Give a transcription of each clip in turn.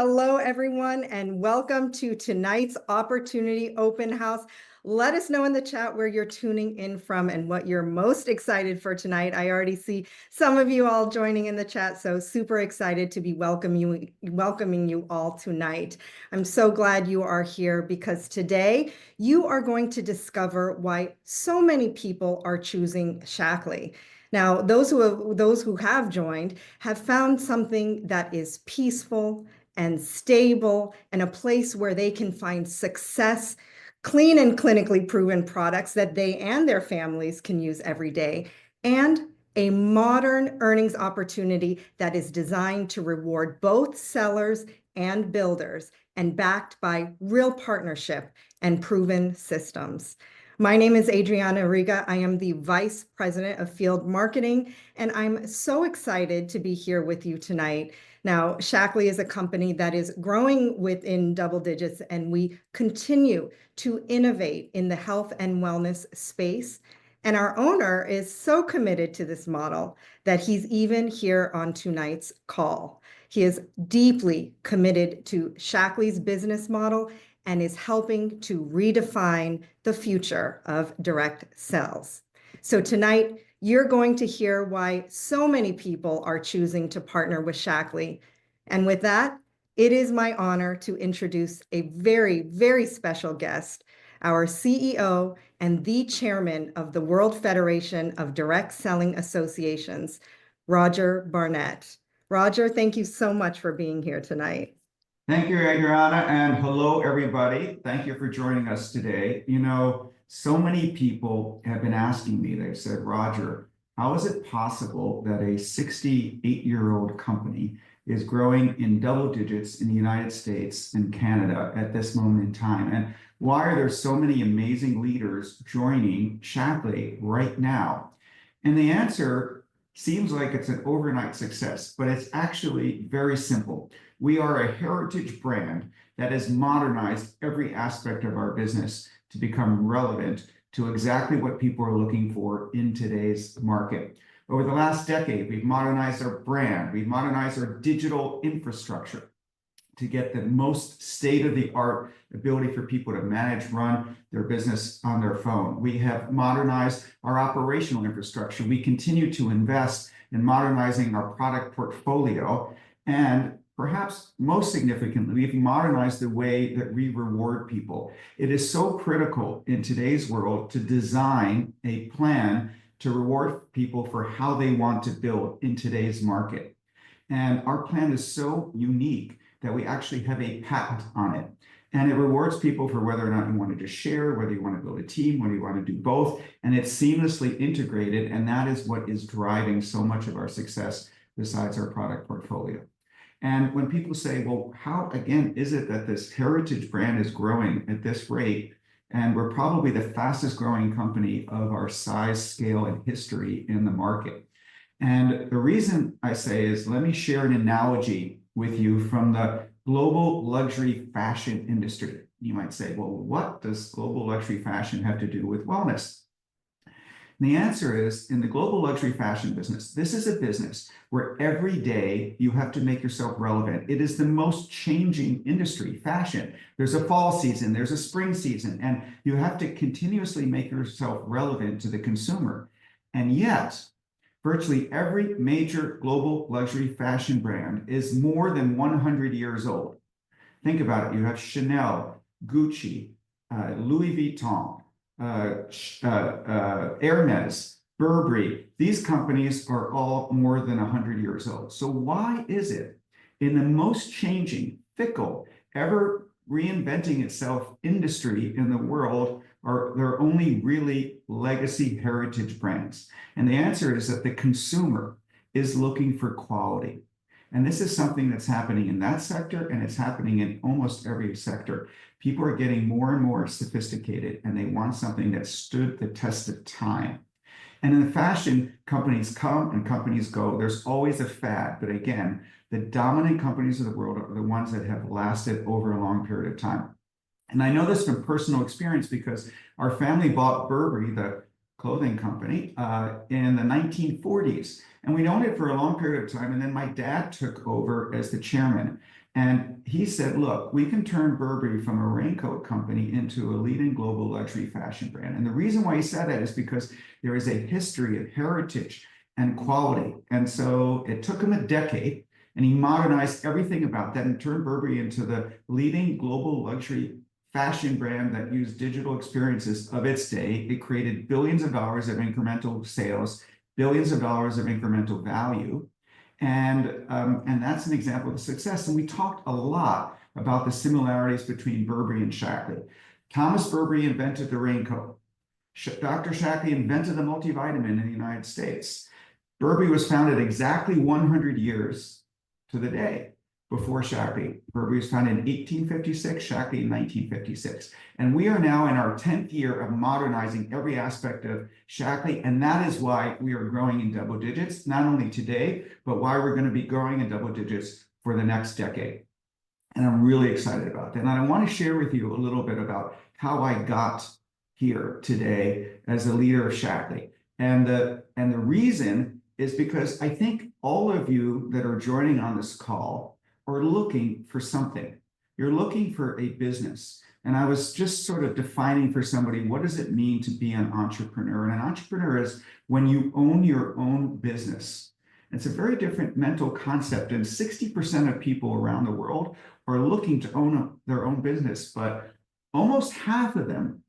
Hello, everyone, and welcome to tonight's Opportunity Open House. Let us know in the chat where you're tuning in from and what you're most excited for tonight. I already see some of you all joining in the chat, so super excited to be welcoming you all tonight. I'm so glad you are here because today you are going to discover why so many people are choosing Shaklee. Now, those who have joined have found something that is peaceful and stable and a place where they can find success, clean and clinically proven products that they and their families can use every day, and a modern earnings opportunity that is designed to reward both sellers and builders and backed by real partnership and proven systems. My name is Adriana Riga. I am the Vice President of Field Marketing, and I'm so excited to be here with you tonight. Now, Shaklee is a company that is growing within double digits, and we continue to innovate in the health and wellness space. And our owner is so committed to this model that he's even here on tonight's call. He is deeply committed to Shaklee's business model and is helping to redefine the future of direct sales. So tonight, you're going to hear why so many people are choosing to partner with Shaklee. And with that, it is my honor to introduce a very, very special guest, our CEO and the chairman of the World Federation of Direct Selling Associations, Roger Barnett. Roger, thank you so much for being here tonight. Thank you, Adriana, and hello, everybody. Thank you for joining us today. You know, so many people have been asking me, they've said, Roger, how is it possible that a 68-year-old company is growing in double digits in the United States and Canada at this moment in time? And why are there so many amazing leaders joining Shaklee right now? And the answer seems like it's an overnight success, but it's actually very simple. We are a heritage brand that has modernized every aspect of our business to become relevant to exactly what people are looking for in today's market. Over the last decade, we've modernized our brand, we've modernized our digital infrastructure to get the most state-of-the-art ability for people to manage, run their business on their phone. We have modernized our operational infrastructure. We continue to invest in modernizing our product portfolio. And perhaps most significantly, we've modernized the way that we reward people. It is so critical in today's world to design a plan to reward people for how they want to build in today's market. And our plan is so unique that we actually have a patent on it. And it rewards people for whether or not you want to just share, whether you want to build a team, whether you want to do both. And it's seamlessly integrated. And that is what is driving so much of our success besides our product portfolio. And when people say, well, how, again, is it that this heritage brand is growing at this rate? And we're probably the fastest growing company of our size, scale, and history in the market. And the reason I say is, let me share an analogy with you from the global luxury fashion industry. You might say, well, what does global luxury fashion have to do with wellness? And the answer is, in the global luxury fashion business, this is a business where every day you have to make yourself relevant. It is the most changing industry, fashion. There's a fall season, there's a spring season, and you have to continuously make yourself relevant to the consumer. And yet, virtually every major global luxury fashion brand is more than 100 years old. Think about it. You have Chanel, Gucci, Louis Vuitton, Hermes, Burberry. These companies are all more than 100 years old. So why is it in the most changing, fickle, ever reinventing itself industry in the world are there only really legacy heritage brands? And the answer is that the consumer is looking for quality. And this is something that's happening in that sector, and it's happening in almost every sector. People are getting more and more sophisticated, and they want something that stood the test of time. And in the fashion, companies come and companies go. There's always a fad. But again, the dominant companies of the world are the ones that have lasted over a long period of time. And I know this from personal experience because our family bought Burberry, the clothing company in the 1940s. And we'd owned it for a long period of time. And then my dad took over as the chairman. And he said, look, we can turn Burberry from a raincoat company into a leading global luxury fashion brand. And the reason why he said that is because there is a history of heritage and quality. And so it took him a decade, and he modernized everything about that and turned Burberry into the leading global luxury fashion brand that used digital experiences of its day. It created billions of dollars of incremental sales, billions of dollars of incremental value. And that's an example of success. And we talked a lot about the similarities between Burberry and Shaklee. Thomas Burberry invented the raincoat. Dr. Shaklee invented the multivitamin in the United States. Burberry was founded exactly 100 years to the day before Shaklee. Burberry was founded in 1856, Shaklee in 1956. And we are now in our 10th year of modernizing every aspect of Shaklee. And that is why we are growing in double digits, not only today, but why we're going to be growing in double digits for the next decade. And I'm really excited about that. And I want to share with you a little bit about how I got here today as a leader of Shaklee. And the reason is because I think all of you that are joining on this call are looking for something. You're looking for a business. And I was just sort of defining for somebody, what does it mean to be an entrepreneur? And an entrepreneur is when you own your own business. It's a very different mental concept. And 60% of people around the world are looking to own their own business, but almost half of them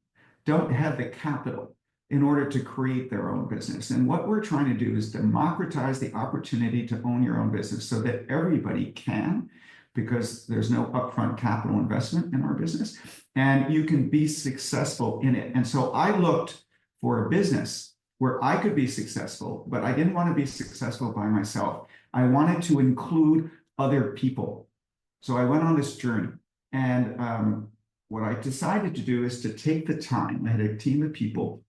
don't have the capital in order to create their own business. And what we're trying to do is democratize the opportunity to own your own business so that everybody can, because there's no upfront capital investment in our business, and you can be successful in it. And so I looked for a business where I could be successful, but I didn't want to be successful by myself. I wanted to include other people. So I went on this journey, and what I decided to do is to take the time. I had a team of people,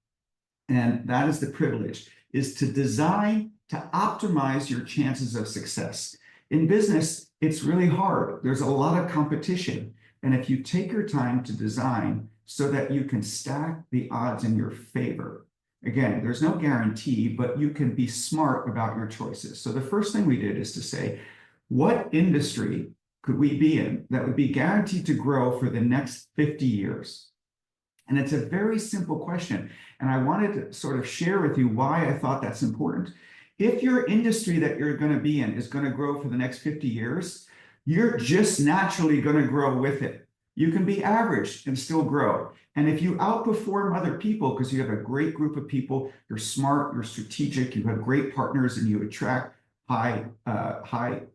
and that is the privilege, is to design to optimize your chances of success. In business, it's really hard. There's a lot of competition. And if you take your time to design so that you can stack the odds in your favor, again, there's no guarantee, but you can be smart about your choices. So the first thing we did is to say, what industry could we be in that would be guaranteed to grow for the next 50 years? And it's a very simple question. And I wanted to sort of share with you why I thought that's important. If your industry that you're going to be in is going to grow for the next 50 years, you're just naturally going to grow with it. You can be average and still grow. And if you outperform other people because you have a great group of people, you're smart, you're strategic, you have great partners, and you attract high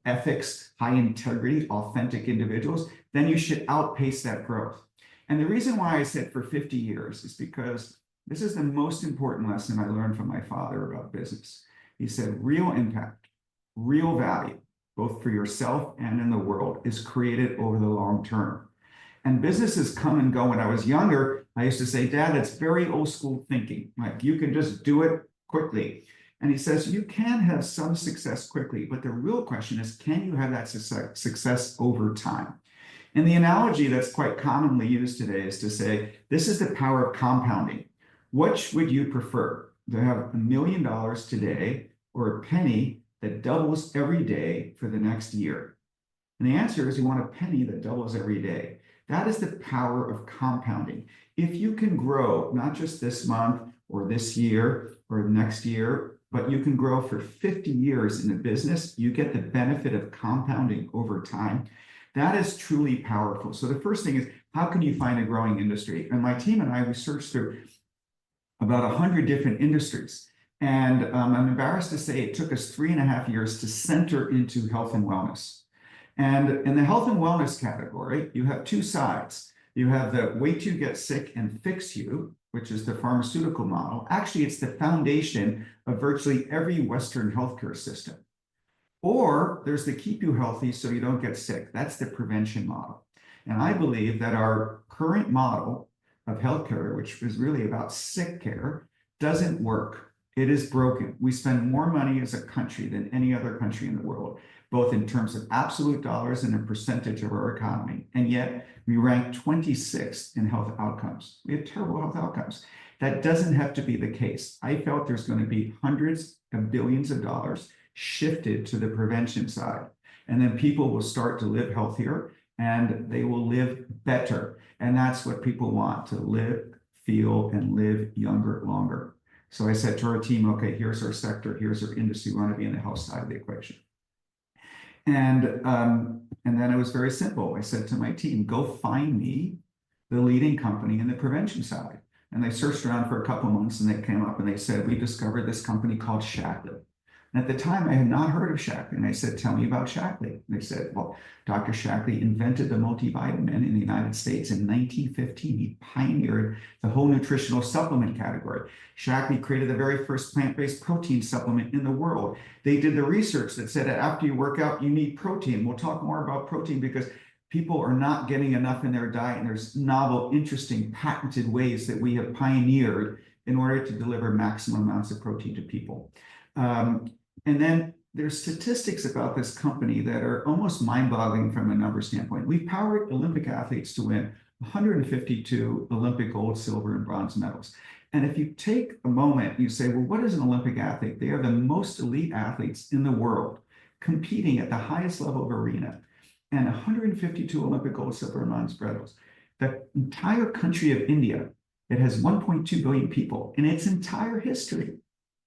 ethics, high integrity, authentic individuals, then you should outpace that growth. And the reason why I said for 50 years is because this is the most important lesson I learned from my father about business. He said, real impact, real value, both for yourself and in the world, is created over the long term. And businesses come and go. When I was younger, I used to say, Dad, it's very old school thinking. Like, you can just do it quickly. And he says, you can have some success quickly, but the real question is, can you have that success over time? And the analogy that's quite commonly used today is to say, this is the power of compounding. Which would you prefer? To have $1 million today or a penny that doubles every day for the next year? And the answer is you want a penny that doubles every day. That is the power of compounding. If you can grow, not just this month or this year or next year, but you can grow for 50 years in a business, you get the benefit of compounding over time. That is truly powerful. So the first thing is, how can you find a growing industry? And my team and I, we searched through about 100 different industries. And I'm embarrassed to say it took us 3.5 years to center into health and wellness. And in the health and wellness category, you have two sides. You have the wait till you get sick and fix you, which is the pharmaceutical model. Actually, it's the foundation of virtually every Western healthcare system. Or there's the keep you healthy so you don't get sick. That's the prevention model. And I believe that our current model of healthcare, which is really about sick care, doesn't work. It is broken. We spend more money as a country than any other country in the world, both in terms of absolute dollars and a percentage of our economy. And yet we rank 26th in health outcomes. We have terrible health outcomes. That doesn't have to be the case. I felt there's going to be hundreds of billions of dollars shifted to the prevention side. And then people will start to live healthier and they will live better. And that's what people want, to live, feel, and live younger, longer. So I said to our team, okay, here's our sector, here's our industry. We want to be in the health side of the equation. And then it was very simple. I said to my team, go find me the leading company in the prevention side. And they searched around for a couple of months and they came up and they said, we discovered this company called Shaklee. And at the time, I had not heard of Shaklee. And I said, tell me about Shaklee. And they said, well, Dr. Shaklee invented the multivitamin in the United States in 1915. He pioneered the whole nutritional supplement category. Shaklee created the very first plant-based protein supplement in the world. They did the research that said that after you work out, you need protein. We'll talk more about protein because people are not getting enough in their diet. And there's novel, interesting, patented ways that we have pioneered in order to deliver maximum amounts of protein to people. And then there's statistics about this company that are almost mind-boggling from a number standpoint. We've powered Olympic athletes to win 152 Olympic gold, silver, and bronze medals. And if you take a moment, you say, well, what is an Olympic athlete? They are the most elite athletes in the world, competing at the highest level of arena. And 152 Olympic gold, silver, and bronze medals. The entire country of India, it has 1.2 billion people. In its entire history,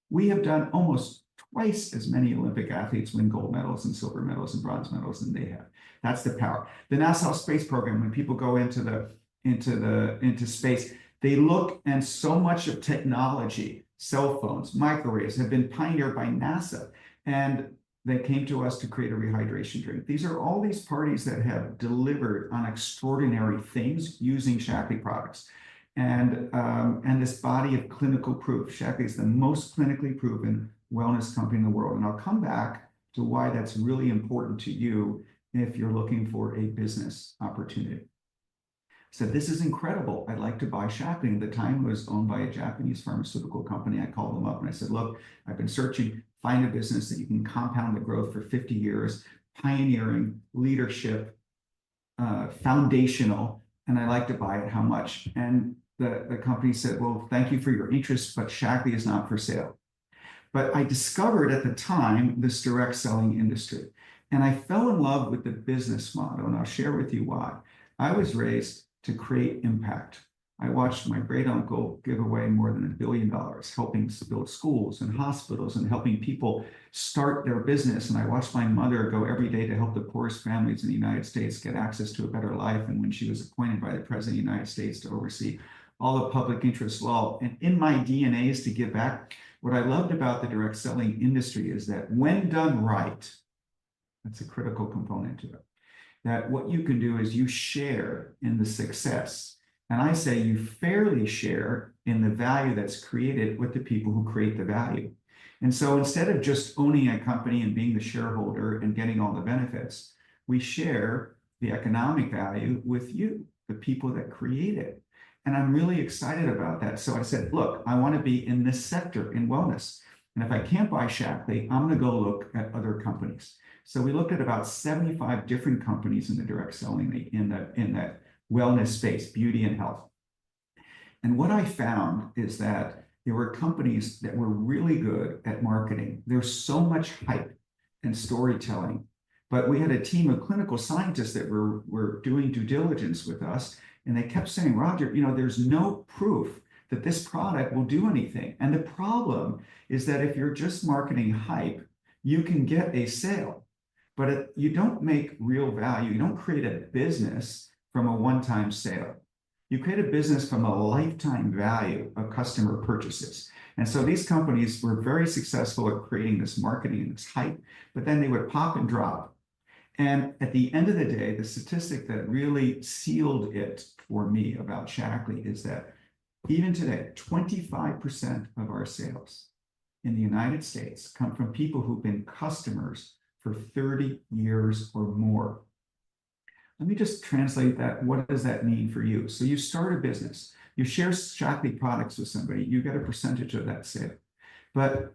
we have done almost twice as many Olympic athletes win gold medals and silver medals and bronze medals than they have. That's the power. The NASA space program, when people go into space, they look, and so much of technology, cell phones, microwaves, have been pioneered by NASA. And they came to us to create a rehydration drink. These are all these parties that have delivered on extraordinary things using Shaklee products. And this body of clinical proof. Shaklee is the most clinically proven wellness company in the world. And I'll come back to why that's really important to you if you're looking for a business opportunity. So this is incredible. I'd like to buy Shaklee. At the time, it was owned by a Japanese pharmaceutical company. I called them up and I said, look, I've been searching, find a business that you can compound the growth for 50 years, pioneering, leadership, foundational, and I'd like to buy it. How much? And the company said, well, thank you for your interest, but Shaklee is not for sale. But I discovered at the time this direct selling industry. And I fell in love with the business model, and I'll share with you why. I was raised to create impact. I watched my great uncle give away more than $1 billion, helping build schools and hospitals and helping people start their business. And I watched my mother go every day to help the poorest families in the United States get access to a better life. And when she was appointed by the President of the United States to oversee all the public interest law, and in my DNA is to give back. What I loved about the direct selling industry is that when done right, that's a critical component to it, that what you can do is you share in the success. And I say you fairly share in the value that's created with the people who create the value. And so instead of just owning a company and being the shareholder and getting all the benefits, we share the economic value with you, the people that create it. And I'm really excited about that. So I said, look, I want to be in this sector in wellness. And if I can't buy Shaklee, I'm going to go look at other companies. So we looked at about 75 different companies in the direct selling in that wellness space, beauty and health. And what I found is that there were companies that were really good at marketing. There's so much hype and storytelling. But we had a team of clinical scientists that were doing due diligence with us. And they kept saying, Roger, there's no proof that this product will do anything. And the problem is that if you're just marketing hype, you can get a sale, but you don't make real value. You don't create a business from a one-time sale. You create a business from a lifetime value of customer purchases. And so these companies were very successful at creating this marketing and this hype, but then they would pop and drop. And at the end of the day, the statistic that really sealed it for me about Shaklee is that even today, 25% of our sales in the United States come from people who've been customers for 30 years or more. Let me just translate that. What does that mean for you? So you start a business, you share Shaklee products with somebody, you get a percentage of that sale. But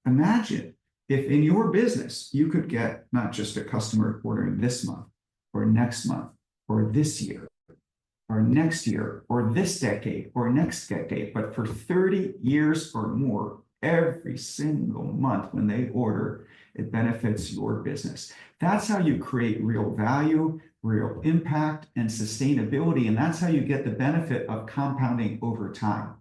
imagine if in your business, you could get not just a customer ordering this month or next month or this year, or next year or this decade or next decade, but for 30 years or more, every single month when they order, it benefits your business. That's how you create real value, real impact, and sustainability. And that's how you get the benefit of compounding over time.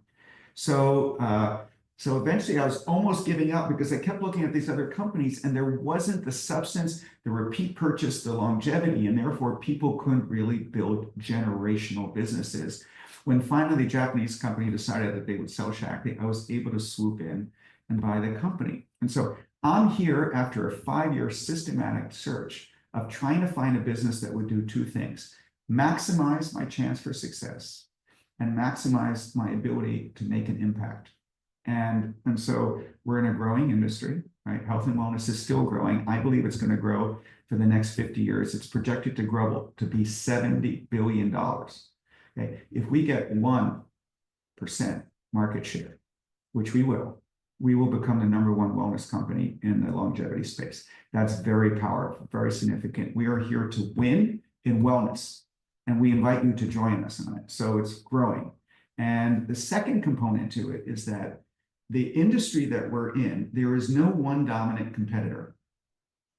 So eventually I was almost giving up because I kept looking at these other companies and there wasn't the substance, the repeat purchase, the longevity, and therefore people couldn't really build generational businesses. When finally the Japanese company decided that they would sell Shaklee, I was able to swoop in and buy the company. And so I'm here after a 5-year systematic search of trying to find a business that would do two things: maximize my chance for success and maximize my ability to make an impact. And so we're in a growing industry, right? Health and wellness is still growing. I believe it's going to grow for the next 50 years. It's projected to grow to be $70 billion. Okay. If we get 1% market share, which we will become the #1 wellness company in the longevity space. That's very powerful, very significant. We are here to win in wellness, and we invite you to join us on it. So it's growing. And the second component to it is that the industry that we're in, there is no one dominant competitor.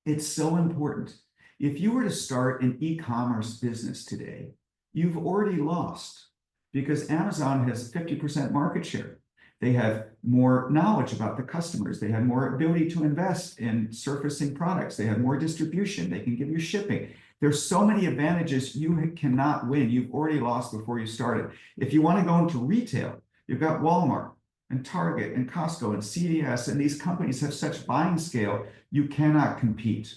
It's so important. If you were to start an e-commerce business today, you've already lost because Amazon has 50% market share. They have more knowledge about the customers. They have more ability to invest in surfacing products. They have more distribution. They can give you shipping. There's so many advantages. You cannot win. You've already lost before you started. If you want to go into retail, you've got Walmart and Target and Costco and CVS, and these companies have such buying scale, you cannot compete.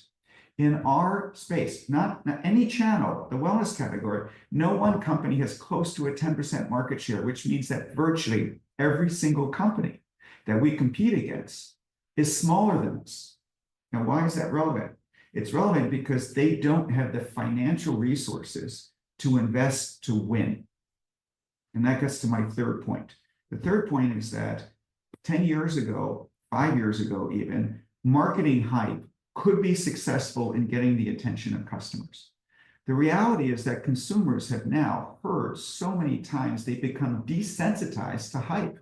In our space, not any channel, the wellness category, no one company has close to a 10% market share, which means that virtually every single company that we compete against is smaller than us. Now, why is that relevant? It's relevant because they don't have the financial resources to invest to win. And that gets to my third point. The third point is that 10 years ago, 5 years ago even, marketing hype could be successful in getting the attention of customers. The reality is that consumers have now heard so many times they've become desensitized to hype.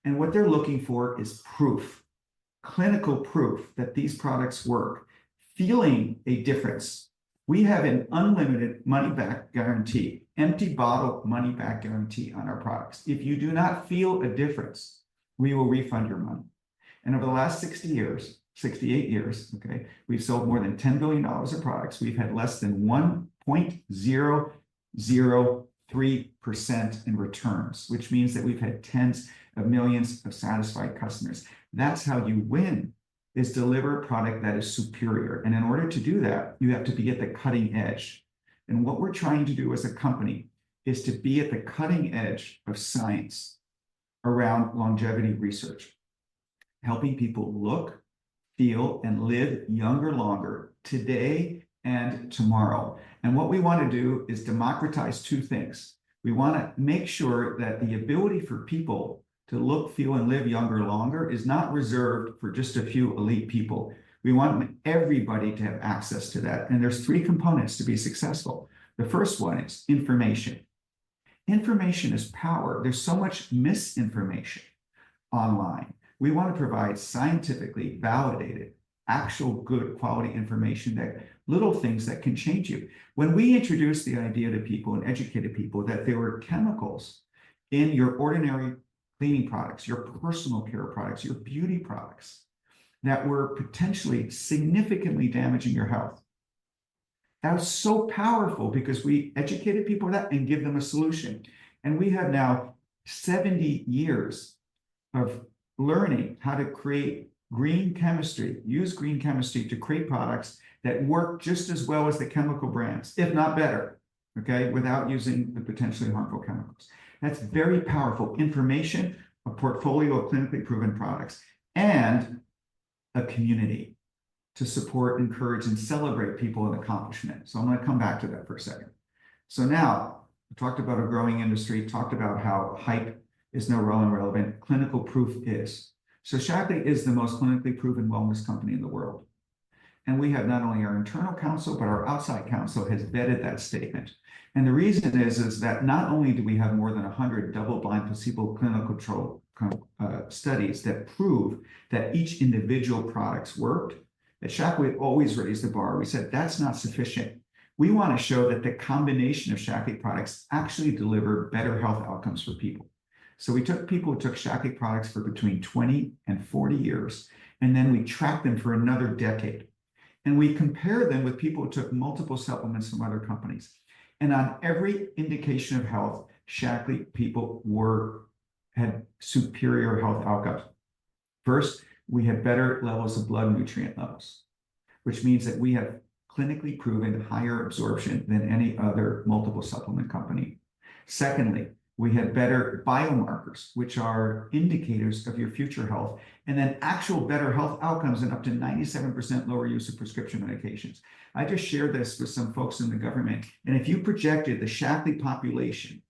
And what they're looking for is proof, clinical proof that these products work, feeling a difference. We have an unlimited money-back guarantee, empty bottle money-back guarantee on our products. If you do not feel a difference, we will refund your money. And over the last 68 years, okay, we've sold more than $10 billion of products. We've had less than 1.003% in returns, which means that we've had tens of millions of satisfied customers. That's how you win, is deliver a product that is superior. And in order to do that, you have to be at the cutting edge. And what we're trying to do as a company is to be at the cutting edge of science around longevity research, helping people look, feel, and live younger longer today and tomorrow. And what we want to do is democratize two things. We want to make sure that the ability for people to look, feel, and live younger longer is not reserved for just a few elite people. We want everybody to have access to that. And there's 3 components to be successful. The first one is information. Information is power. There's so much misinformation online. We want to provide scientifically validated, actual good quality information, that little things that can change you. When we introduced the idea to people and educated people that there were chemicals in your ordinary cleaning products, your personal care products, your beauty products, that were potentially significantly damaging your health, that was so powerful because we educated people that and give them a solution. And we have now 70 years of learning how to create green chemistry, use green chemistry to create products that work just as well as the chemical brands, if not better, okay, without using the potentially harmful chemicals. That's very powerful information, a portfolio of clinically proven products, and a community to support, encourage, and celebrate people and accomplishment. So I'm going to come back to that for a second. So now, we talked about a growing industry, talked about how hype is no longer relevant. Clinical proof is. So Shaklee is the most clinically proven wellness company in the world. And we have not only our internal counsel, but our outside counsel has vetted that statement. And the reason is that not only do we have more than 100 double-blind placebo clinical studies that prove that each individual products worked, at Shaklee always raised the bar. We said that's not sufficient. We want to show that the combination of Shaklee products actually deliver better health outcomes for people. So we took people who took Shaklee products for between 20 and 40 years, and then we tracked them for another decade. And we compared them with people who took multiple supplements from other companies. And on every indication of health, Shaklee people had superior health outcomes. First, we had better levels of blood nutrient levels, which means that we have clinically proven higher absorption than any other multiple supplement company. Secondly, we had better biomarkers, which are indicators of your future health, and then actual better health outcomes and up to 97% lower use of prescription medications. I just shared this with some folks in the government, and if you projected the Shaklee population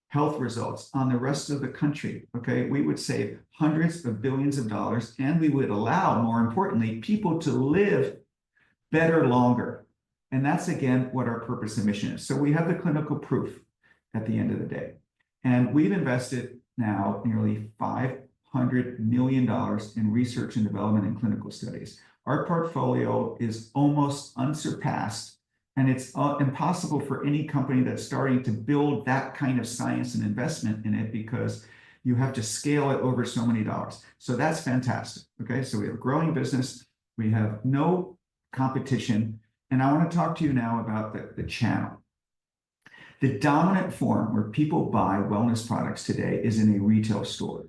health results on the rest of the country, okay, we would save hundreds of billions of dollars, and we would allow, more importantly, people to live better longer. And that's, again, what our purpose and mission is. So we have the clinical proof at the end of the day. And we've invested now nearly $500 million in research and development and clinical studies. Our portfolio is almost unsurpassed, and it's impossible for any company that's starting to build that kind of science and investment in it because you have to scale it over so many dollars. So that's fantastic. Okay, so we have a growing business. We have no competition. And I want to talk to you now about the channel. The dominant form where people buy wellness products today is in a retail store.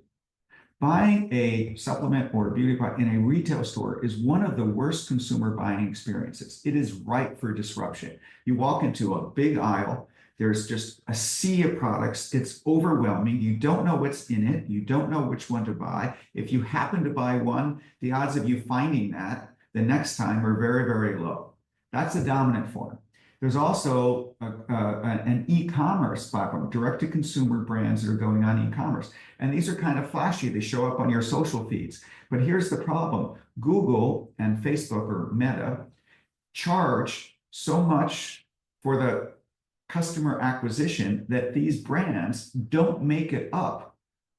Buying a supplement or a beauty product in a retail store is one of the worst consumer buying experiences. It is ripe for disruption. You walk into a big aisle, there's just a sea of products. It's overwhelming. You don't know what's in it. You don't know which one to buy. If you happen to buy one, the odds of you finding that the next time are very, very low. That's the dominant form. There's also an e-commerce platform, direct-to-consumer brands that are going on e-commerce. And these are kind of flashy. They show up on your social feeds. But here's the problem. Google and Facebook, or Meta, charge so much for the customer acquisition that these brands don't make it up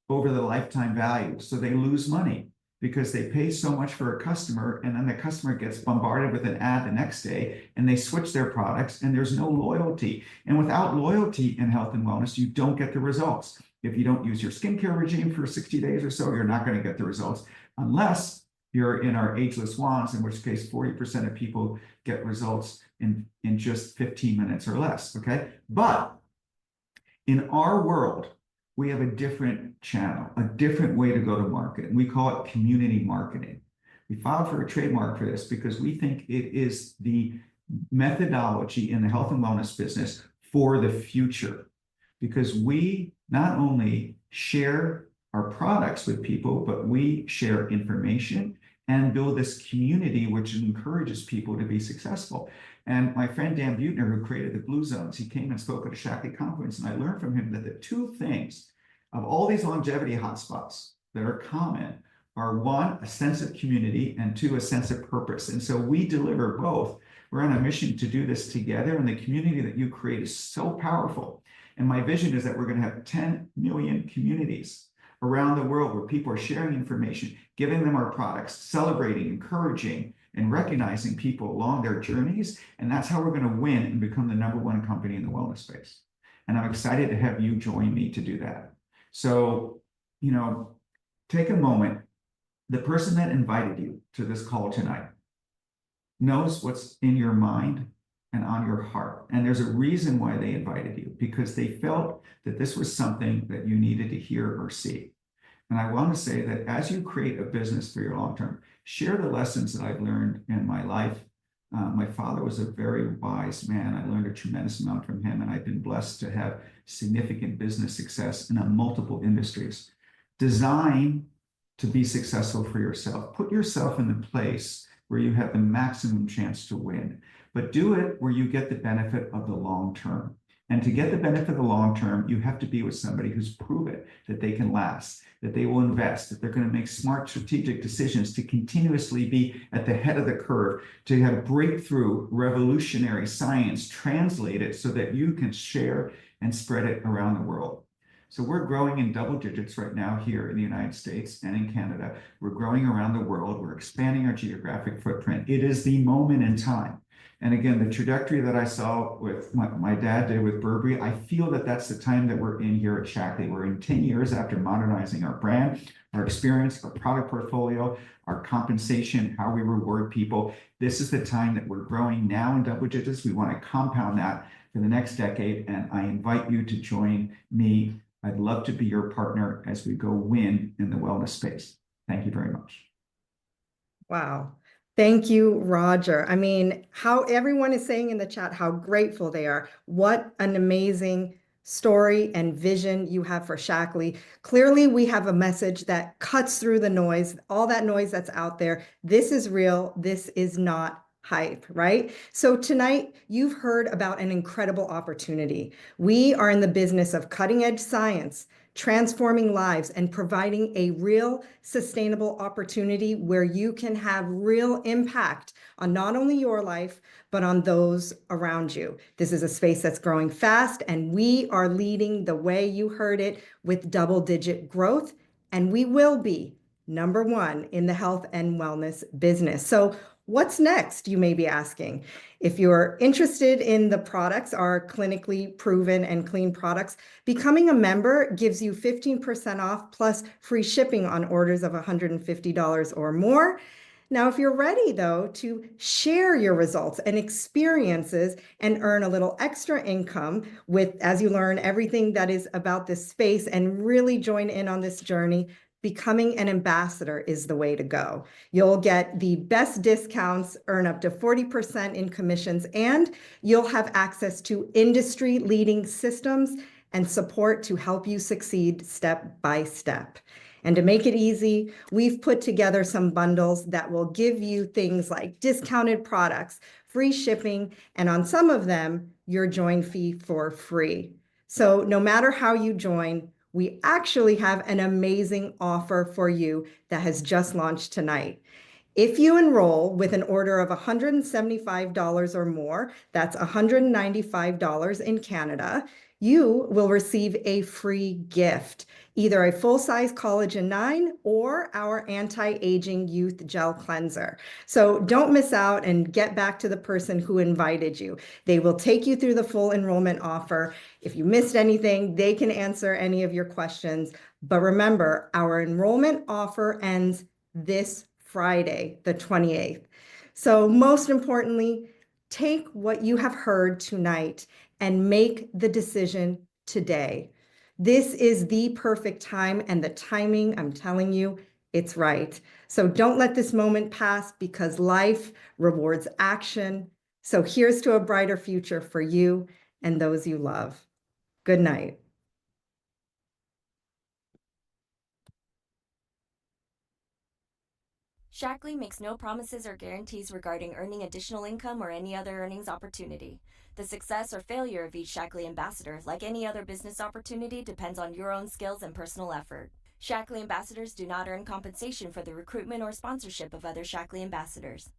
over the lifetime value. So they lose money because they pay so much for a customer, and then the customer gets bombarded with an ad the next day, and they switch their products, and there's no loyalty. And without loyalty in health and wellness, you don't get the results. If you don't use your skincare regime for 60 days or so, you're not going to get the results unless you're in our ageless wands, in which case 40% of people get results in just 15 minutes or less, okay? But in our world, we have a different channel, a different way to go to market, and we call it community marketing. We filed for a trademark for this because we think it is the methodology in the health and wellness business for the future, because we not only share our products with people, but we share information and build this community which encourages people to be successful. And my friend Dan Buettner, who created the Blue Zones, he came and spoke at a Shaklee conference, and I learned from him that the two things of all these longevity hotspots that are common are, one, a sense of community, and two, a sense of purpose. And so we deliver both. We're on a mission to do this together, and the community that you create is so powerful. And my vision is that we're going to have 10 million communities around the world where people are sharing information, giving them our products, celebrating, encouraging, and recognizing people along their journeys. And that's how we're going to win and become the #1 company in the wellness space. And I'm excited to have you join me to do that. So, take a moment. The person that invited you to this call tonight knows what's in your mind and on your heart. And there's a reason why they invited you, because they felt that this was something that you needed to hear or see. And I want to say that as you create a business for your long term, share the lessons that I've learned in my life. My father was a very wise man. I learned a tremendous amount from him, and I've been blessed to have significant business success in multiple industries. Design to be successful for yourself. Put yourself in the place where you have the maximum chance to win, but do it where you get the benefit of the long term. And to get the benefit of the long term, you have to be with somebody who's proven that they can last, that they will invest, that they're going to make smart strategic decisions, to continuously be at the head of the curve, to have breakthrough revolutionary science translated so that you can share and spread it around the world. So we're growing in double digits right now here in the United States and in Canada. We're growing around the world. We're expanding our geographic footprint. It is the moment in time. And again, the trajectory that I saw with my dad did with Burberry, I feel that that's the time that we're in here at Shaklee. We're in 10 years after modernizing our brand, our experience, our product portfolio, our compensation, how we reward people. This is the time that we're growing now in double digits. We want to compound that for the next decade. And I invite you to join me. I'd love to be your partner as we go win in the wellness space. Thank you very much. Wow. Thank you, Roger. I mean, how everyone is saying in the chat how grateful they are. What an amazing story and vision you have for Shaklee. Clearly, we have a message that cuts through the noise, all that noise that's out there. This is real. This is not hype, right? So tonight, you've heard about an incredible opportunity. We are in the business of cutting edge science, transforming lives, and providing a real sustainable opportunity where you can have real impact on not only your life, but on those around you. This is a space that's growing fast, and we are leading the way. You heard it, with double-digit growth, and we will be number one in the health and wellness business. So what's next, you may be asking? If you're interested in the products, our clinically proven and clean products, becoming a member gives you 15% off plus free shipping on orders of $150 or more. Now, if you're ready, though, to share your results and experiences and earn a little extra income with, as you learn everything that is about this space and really join in on this journey, becoming an ambassador is the way to go. You'll get the best discounts, earn up to 40% in commissions, and you'll have access to industry-leading systems and support to help you succeed step by step. And to make it easy, we've put together some bundles that will give you things like discounted products, free shipping, and on some of them, your join fee for free. So no matter how you join, we actually have an amazing offer for you that has just launched tonight. If you enroll with an order of $175 or more, that's $195 in Canada, you will receive a free gift, either a full-size Collagen 9 or our anti-aging youth gel cleanser. So don't miss out and get back to the person who invited you. They will take you through the full enrollment offer. If you missed anything, they can answer any of your questions. But remember, our enrollment offer ends this Friday, the 28th. So most importantly, take what you have heard tonight and make the decision today. This is the perfect time, and the timing, I'm telling you, it's right. So don't let this moment pass, because life rewards action. So here's to a brighter future for you and those you love. Good night. Shaklee makes no promises or guarantees regarding earning additional income or any other earnings opportunity. The success or failure of each Shaklee ambassador, like any other business opportunity, depends on your own skills and personal effort. Shaklee ambassadors do not earn compensation for the recruitment or sponsorship of other Shaklee ambassadors.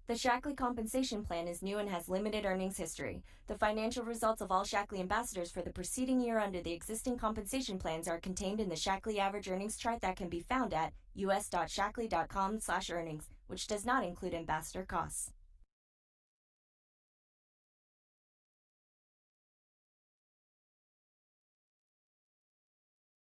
The Shaklee compensation plan is new and has limited earnings history. The financial results of all Shaklee ambassadors for the preceding year under the existing compensation plans are contained in the Shaklee average earnings chart that can be found at us.shaklee.com/earnings, which does not include ambassador costs.